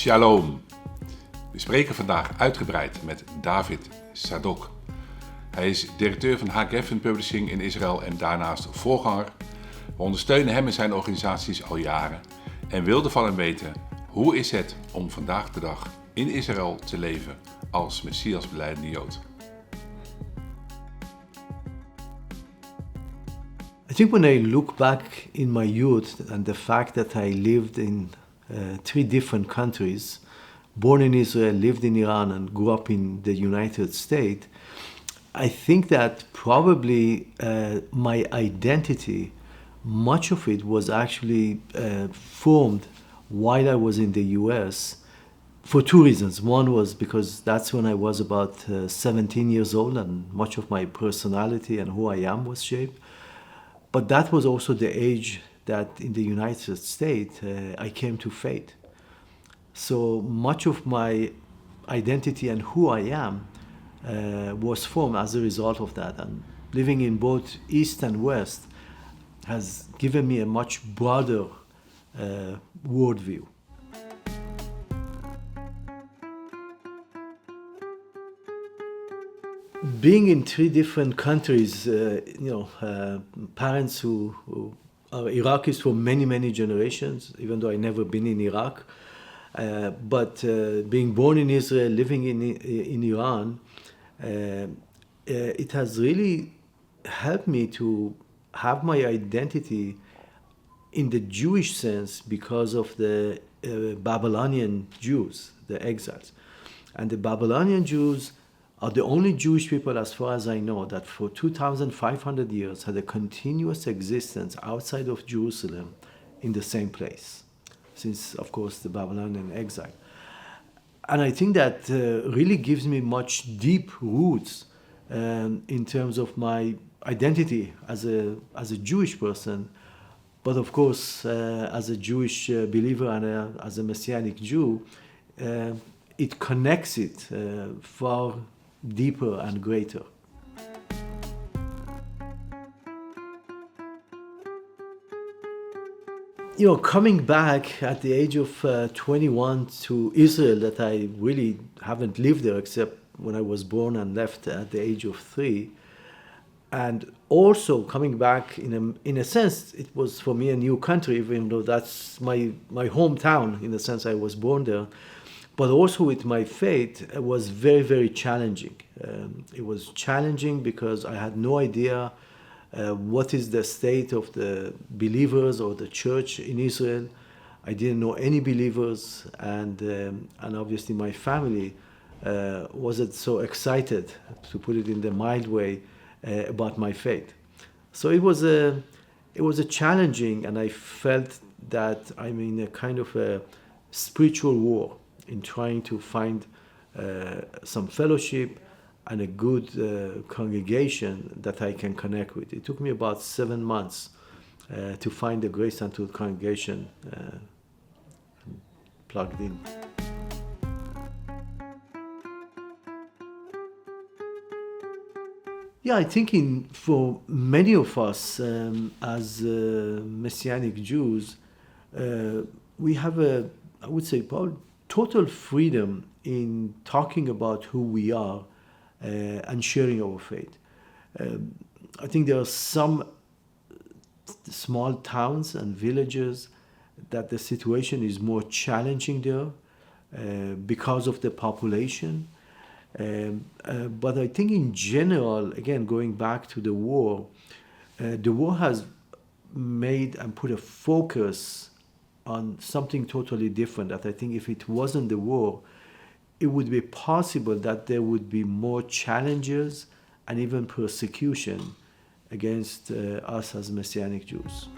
Shalom. We spreken vandaag uitgebreid met David Zadok. Hij is directeur van Hagefen Publishing in Israël en daarnaast voorganger. We ondersteunen hem en zijn organisaties al jaren en wilden van hem weten: hoe is het om vandaag de dag in Israël te leven als Messiasbelijdende Jood? I think when I look back in my youth and the fact that I lived in 3 different countries, born in Israel, lived in Iran, and grew up in the United States, I think that probably my identity, much of it was actually formed while I was in the US for 2 reasons. One was because that's when I was about 17 years old and much of my personality and who I am was shaped. But that was also the age that in the United States I came to faith. So much of my identity and who I am was formed as a result of that. And living in both East and West has given me a much broader worldview. Being in 3 different countries, parents who are Iraqis for many, many generations, even though I never been in Iraq, but being born in Israel, living in Iran, it has really helped me to have my identity in the Jewish sense because of the Babylonian Jews, the exiles. And the Babylonian Jews are the only Jewish people, as far as I know, that for 2,500 years had a continuous existence outside of Jerusalem in the same place, since, of course, the Babylonian exile. And I think that really gives me much deep roots in terms of my identity as a Jewish person, but of course, as a Jewish believer and as a Messianic Jew, it connects it far deeper and greater. Coming back at the age of 21 to Israel, that I really haven't lived there except when I was born and left at the age of 3. And also coming back, in a sense, it was for me a new country, even though that's my hometown, in a sense I was born there. But also with my faith, it was very, very challenging. It was challenging because I had no idea what is the state of the believers or the church in Israel. I didn't know any believers, and obviously my family wasn't so excited, to put it in the mild way, about my faith. So it was a challenging, and I felt that I'm in a kind of a spiritual war in trying to find some fellowship and a good congregation that I can connect with. It took me about 7 months to find the Grace and Truth congregation plugged in. Yeah, I think for many of us as Messianic Jews, we have I would say, probably total freedom in talking about who we are and sharing our faith. I think there are some small towns and villages that the situation is more challenging there because of the population. But I think in general, again, going back to the war has made and put a focus on something totally different, that I think if it wasn't the war, it would be possible that there would be more challenges and even persecution against us as Messianic Jews.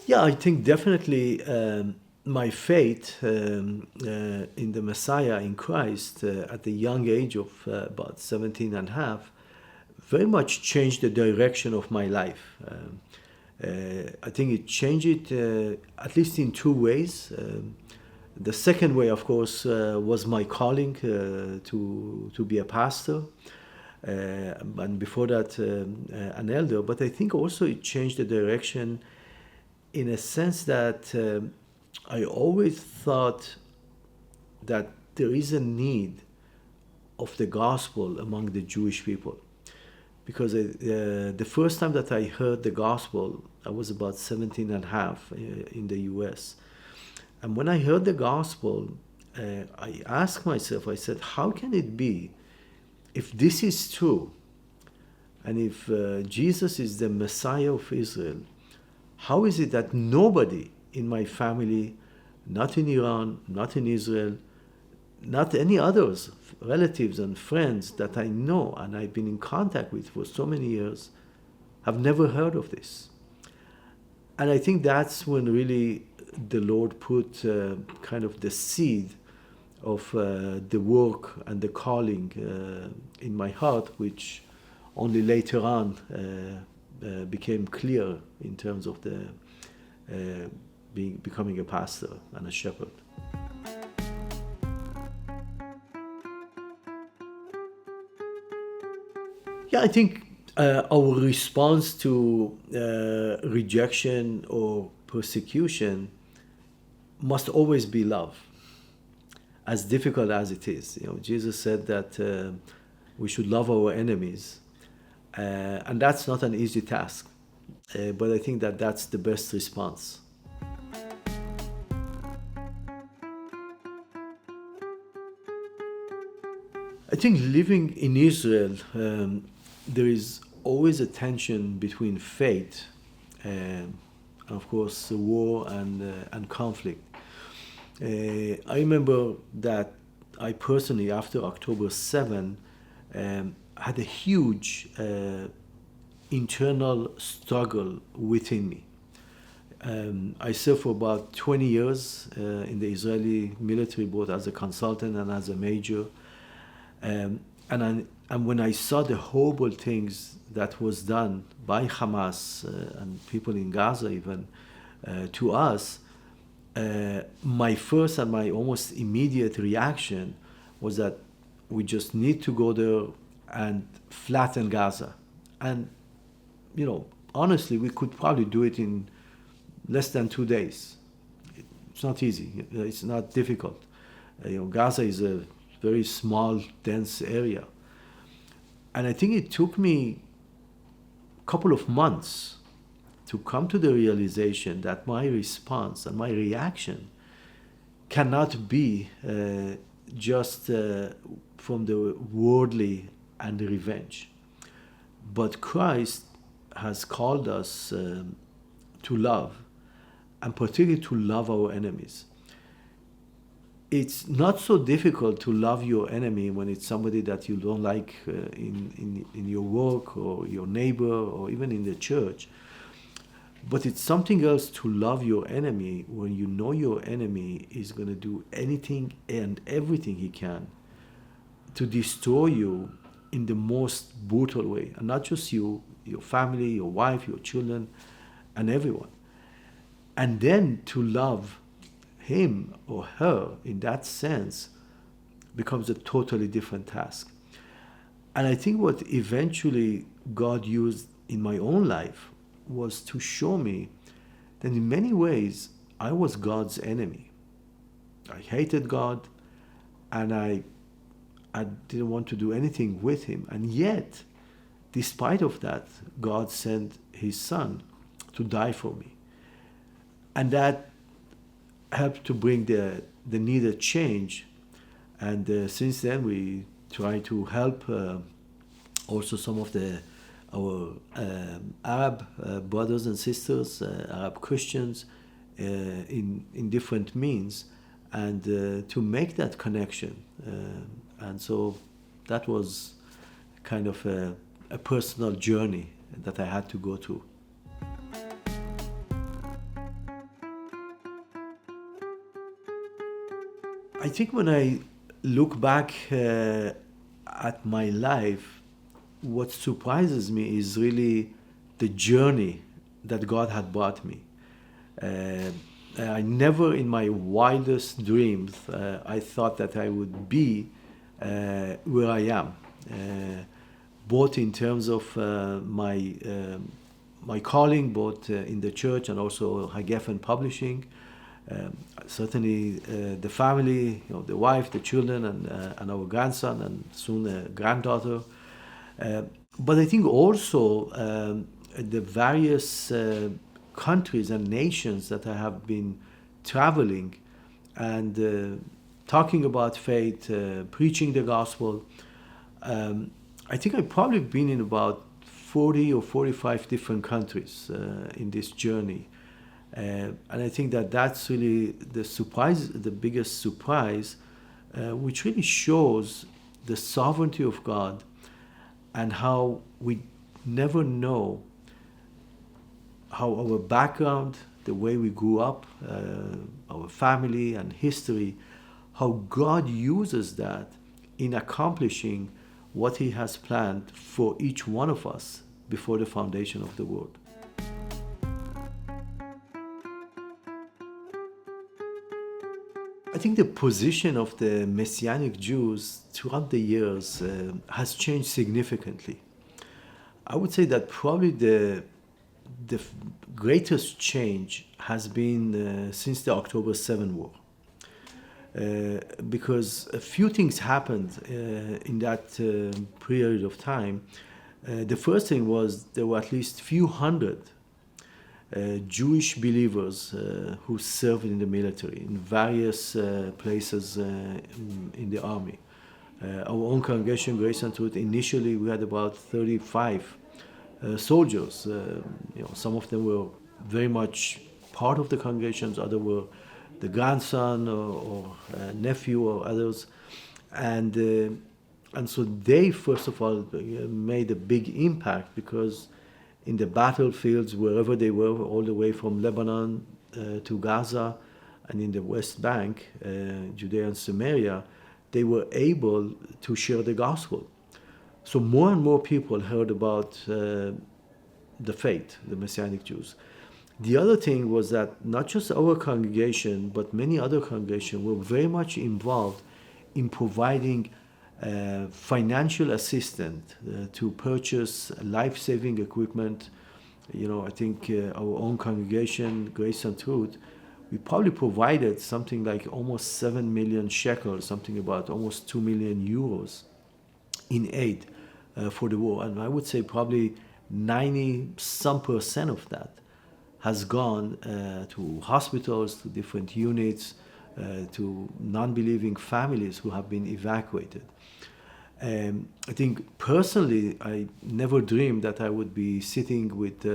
Yeah, I think definitely my faith in the Messiah, in Christ, at the young age of about 17 and a half, very much changed the direction of my life. I think it changed it at least in 2 ways. The second way, of course, was my calling to be a pastor, and before that, an elder. But I think also it changed the direction in a sense that I always thought that there is a need of the gospel among the Jewish people. Because the first time that I heard the gospel, I was about 17 and a half in the US. And when I heard the gospel, I asked myself, I said, how can it be, if this is true, and if Jesus is the Messiah of Israel, how is it that nobody in my family, not in Iran, not in Israel, not any others, relatives and friends that I know and I've been in contact with for so many years, have never heard of this? And I think that's when really the Lord put kind of the seed of the work and the calling in my heart, which only later on became clear in terms of the becoming a pastor and a shepherd. Yeah, I think our response to rejection or persecution must always be love, as difficult as it is. Jesus said that we should love our enemies, and that's not an easy task. But I think that that's the best response. I think living in Israel, there is always a tension between faith and, of course, war and conflict. I remember that I personally, after October 7, had a huge internal struggle within me. I served for about 20 years in the Israeli military, both as a consultant and as a major. And when I saw the horrible things that was done by Hamas and people in Gaza even to us, my first and my almost immediate reaction was that we just need to go there and flatten Gaza. And, honestly, we could probably do it in less than 2 days. It's not easy. It's not difficult. Gaza is a very small, dense area. And I think it took me a couple of months to come to the realization that my response and my reaction cannot be just from the worldly and the revenge. But Christ has called us to love, and particularly to love our enemies. It's not so difficult to love your enemy when it's somebody that you don't like in your work or your neighbor or even in the church. But it's something else to love your enemy when you know your enemy is going to do anything and everything he can to destroy you in the most brutal way. And not just you, your family, your wife, your children, and everyone. And then to love him or her in that sense becomes a totally different task. And I think what eventually God used in my own life was to show me that in many ways I was God's enemy. I hated God, and I didn't want to do anything with him. And yet, despite of that, God sent his son to die for me. And that helped to bring the needed change. And since then, we try to help also some of our Arab brothers and sisters, Arab Christians, in different means, and to make that connection. And so that was kind of a personal journey that I had to go through. I think when I look back at my life, what surprises me is really the journey that God had brought me. I never in my wildest dreams I thought that I would be where I am, both in terms of my my calling, both in the church and also Hagefen Publishing. Certainly the family, the wife, the children, and our grandson, and soon a granddaughter. But I think also the various countries and nations that I have been traveling and talking about faith, preaching the gospel. I think I've probably been in about 40 or 45 different countries in this journey. And I think that that's really the surprise, the biggest surprise, which really shows the sovereignty of God and how we never know how our background, the way we grew up, our family and history, how God uses that in accomplishing what He has planned for each one of us before the foundation of the world. I think the position of the Messianic Jews throughout the years has changed significantly. I would say that probably the greatest change has been since the October 7 war. Because a few things happened in that period of time. The first thing was there were at least few hundred Jewish believers who served in the military in various places in the army. Our own congregation, Grace and Truth, initially we had about 35 soldiers. Some of them were very much part of the congregations, others were the grandson or nephew or others. And so they, first of all, made a big impact because in the battlefields, wherever they were, all the way from Lebanon to Gaza and in the West Bank, Judea and Samaria, they were able to share the gospel. So more and more people heard about the faith, the Messianic Jews. The other thing was that not just our congregation, but many other congregations were very much involved in providing financial assistance to purchase life-saving equipment. I think our own congregation, Grace and Truth, we probably provided something like almost 7 million shekels, something about almost 2 million euros in aid for the war. And I would say probably 90% of that has gone to hospitals, to different units, to non-believing families who have been evacuated. I think personally, I never dreamed that I would be sitting with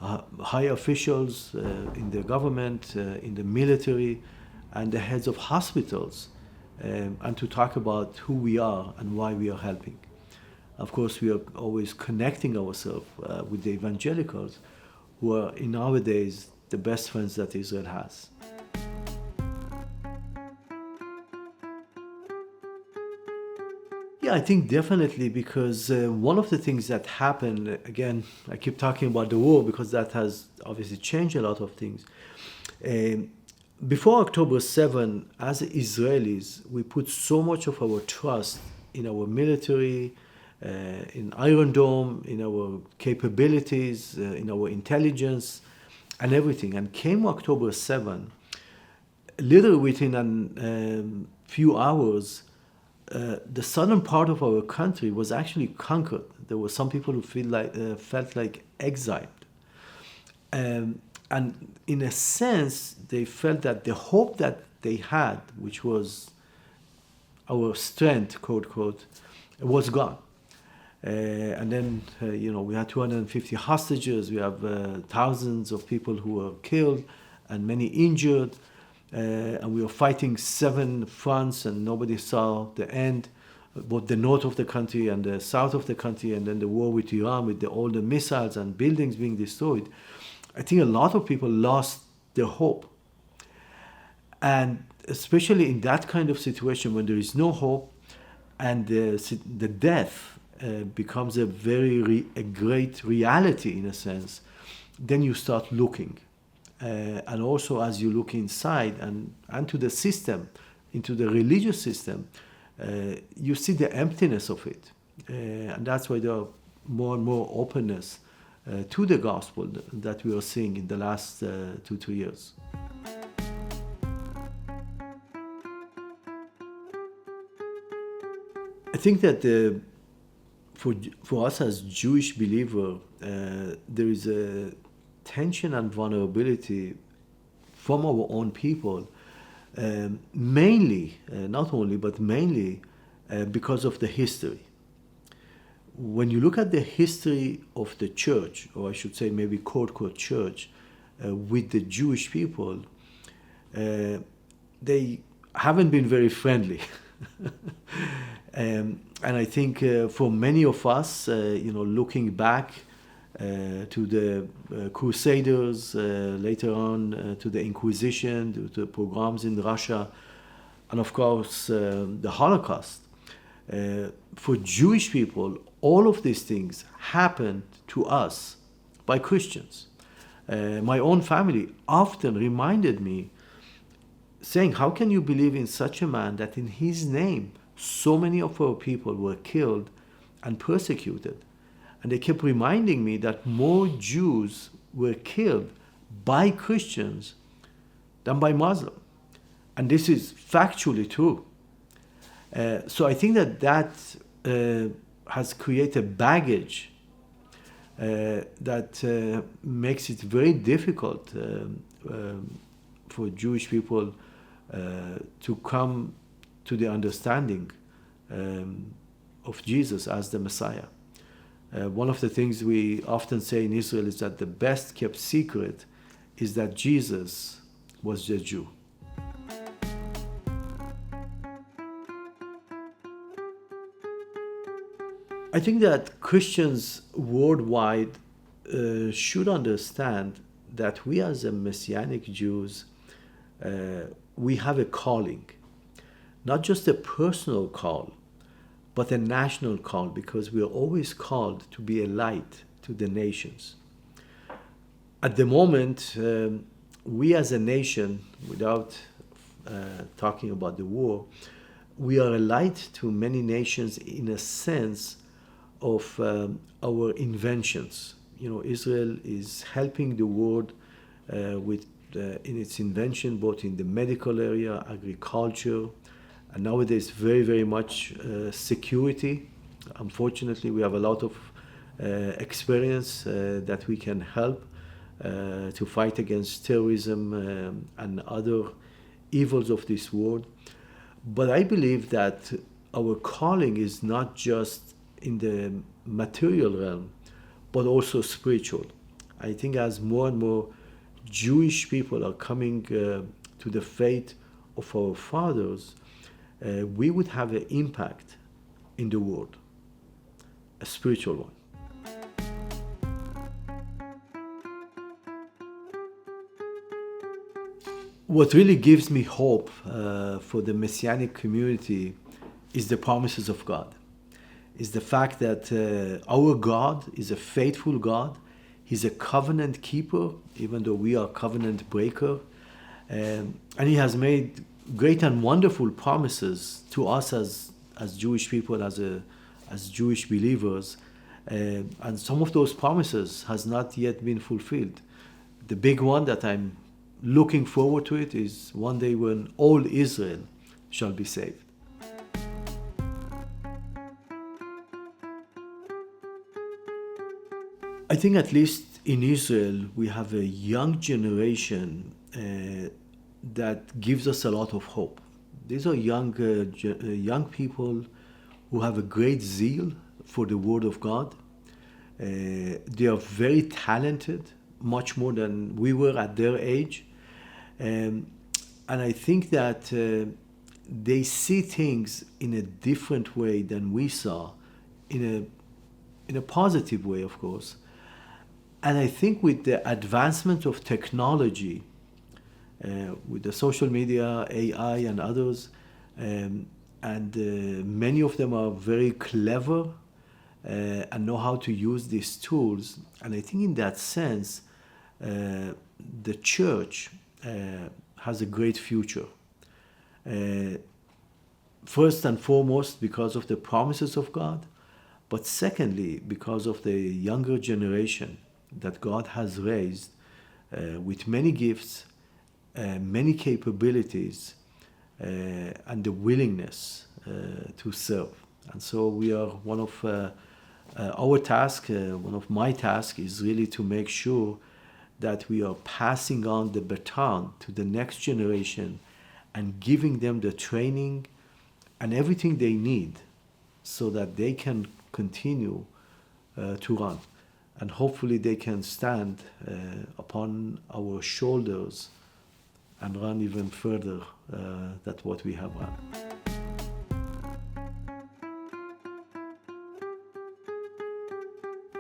high officials in the government, in the military, and the heads of hospitals, and to talk about who we are and why we are helping. Of course, we are always connecting ourselves with the evangelicals, who are in our days the best friends that Israel has. Yeah, I think definitely, because one of the things that happened, again, I keep talking about the war because that has obviously changed a lot of things. Before October 7, as Israelis, we put so much of our trust in our military, in Iron Dome, in our capabilities, in our intelligence, and everything. And came October 7, literally within a few hours, the southern part of our country was actually conquered. There were some people who felt like exiled. And in a sense, they felt that the hope that they had, which was our strength, quote, quote, was gone. And then, we had 250 hostages. We have thousands of people who were killed and many injured. And we were fighting 7 fronts and nobody saw the end, both the north of the country and the south of the country, and then the war with Iran with all the missiles and buildings being destroyed. I think a lot of people lost their hope. And especially in that kind of situation when there is no hope and the death becomes a great reality in a sense, then you start looking. And also as you look inside and to the system, into the religious system, you see the emptiness of it. And that's why there are more and more openness to the gospel that we are seeing in the last 2-3 years. I think that for us as Jewish believers, there is a tension and vulnerability from our own people, mainly, not only, but mainly because of the history. When you look at the history of the church, or I should say maybe quote church, with the Jewish people, they haven't been very friendly. And I think for many of us, looking back to the Crusaders, later on to the Inquisition, to the pogroms in Russia, and of course the Holocaust, for Jewish people, all of these things happened to us by Christians. My own family often reminded me, saying, how can you believe in such a man that in his name so many of our people were killed and persecuted? And they kept reminding me that more Jews were killed by Christians than by Muslims. And this is factually true. So I think that has created baggage that makes it very difficult for Jewish people to come to the understanding of Jesus as the Messiah. One of the things we often say in Israel is that the best kept secret is that Jesus was a Jew. I think that Christians worldwide should understand that we as a Messianic Jews, we have a calling. Not just a personal call, but a national call, because we are always called to be a light to the nations. At the moment, we as a nation, without talking about the war, we are a light to many nations in a sense of our inventions. Israel is helping the world in its invention, both in the medical area, agriculture, and nowadays very, very much security. Unfortunately, we have a lot of experience that we can help to fight against terrorism and other evils of this world. But I believe that our calling is not just in the material realm, but also spiritual. I think as more and more Jewish people are coming to the faith of our fathers, we would have an impact in the world, a spiritual one. What really gives me hope for the Messianic community is the promises of God. Is the fact that our God is a faithful God. He's a covenant keeper, even though we are covenant breaker. And He has made great and wonderful promises to us as Jewish people, as Jewish believers. And some of those promises has not yet been fulfilled. The big one that I'm looking forward to it is one day when all Israel shall be saved. I think at least in Israel we have a young generation that gives us a lot of hope. These are young people who have a great zeal for the Word of God. They are very talented, much more than we were at their age. And I think that they see things in a different way than we saw, in a positive way, of course. And I think with the advancement of technology, with the social media, AI and others, and many of them are very clever and know how to use these tools. And I think in that sense, the church has a great future. First and foremost, because of the promises of God, but secondly, because of the younger generation that God has raised with many gifts, many capabilities, and the willingness to serve. And so we are one of our task, one of my tasks is really to make sure that we are passing on the baton to the next generation and giving them the training and everything they need so that they can continue to run. And hopefully they can stand upon our shoulders and run even further than what we have run.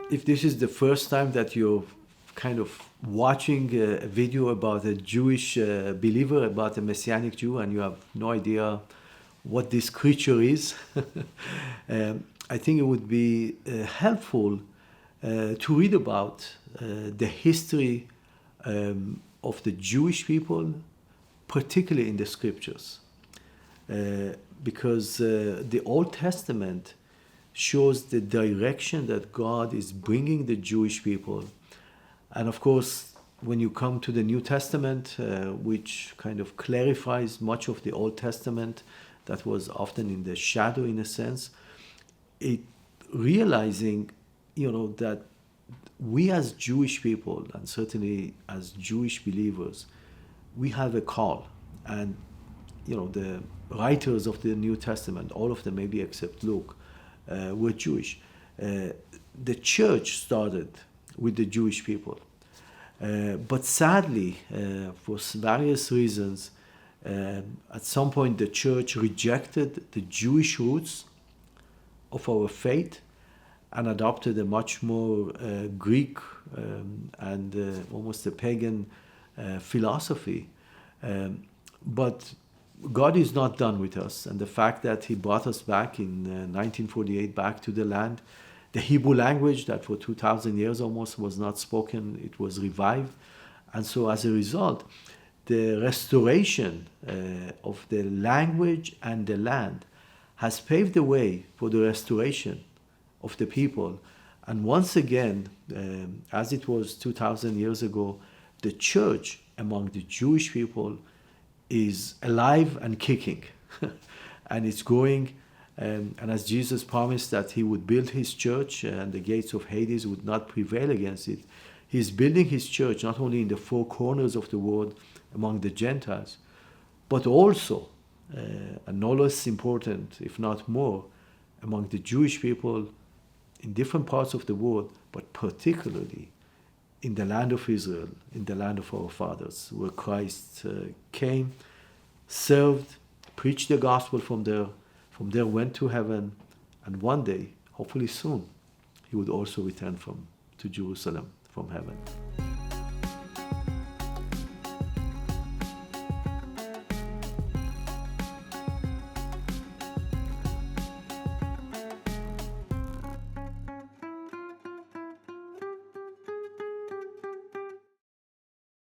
If this is the first time that you're kind of watching a video about a Jewish believer, about a Messianic Jew, and you have no idea what this creature is, I think it would be helpful to read about the history of the Jewish people, particularly in the scriptures. Because the Old Testament shows the direction that God is bringing the Jewish people. And of course, when you come to the New Testament, which kind of clarifies much of the Old Testament that was often in the shadow in a sense, it realizing, that we as Jewish people, and certainly as Jewish believers, we have a call. And, the writers of the New Testament, all of them maybe except Luke, were Jewish. The church started with the Jewish people. But sadly, for various reasons, at some point the church rejected the Jewish roots of our faith and adopted a much more Greek and almost a pagan philosophy. But God is not done with us, and the fact that He brought us back in 1948 back to the land, the Hebrew language that for 2,000 years almost was not spoken, it was revived. And so as a result, the restoration of the language and the land has paved the way for the restoration of the people. And once again, as it was 2,000 years ago, the church among the Jewish people is alive and kicking. And it's growing. And as Jesus promised that He would build His church and the gates of Hades would not prevail against it, He's building His church not only in the four corners of the world among the Gentiles, but also, and no less important, if not more, among the Jewish people in different parts of the world, but particularly in the land of Israel, in the land of our fathers, where Christ came, served, preached the gospel from there went to heaven, and one day, hopefully soon, He would also return to Jerusalem from heaven.